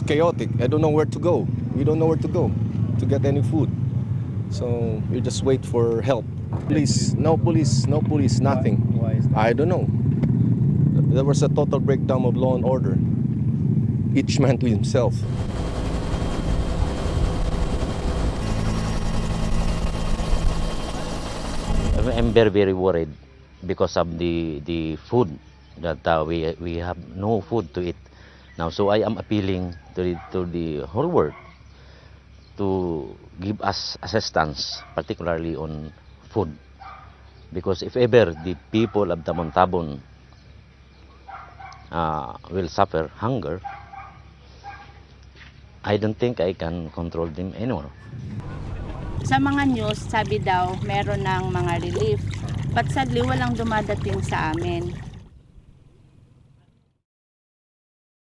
chaotic. I don't know where to go. We don't know where to go to get any food. So we just wait for help. Police, no police, no police, nothing. Why is that? I don't know. There was a total breakdown of law and order. Each man to himself. I'm very worried because of the food that we have no food to eat now. So I am appealing to the whole world to give us assistance, particularly on food, because if ever the people of Tamontabon will suffer hunger, I don't think I can control them anymore. Sa mga news, sabi daw meron ng mga relief. But sadly, walang dumadating sa amin.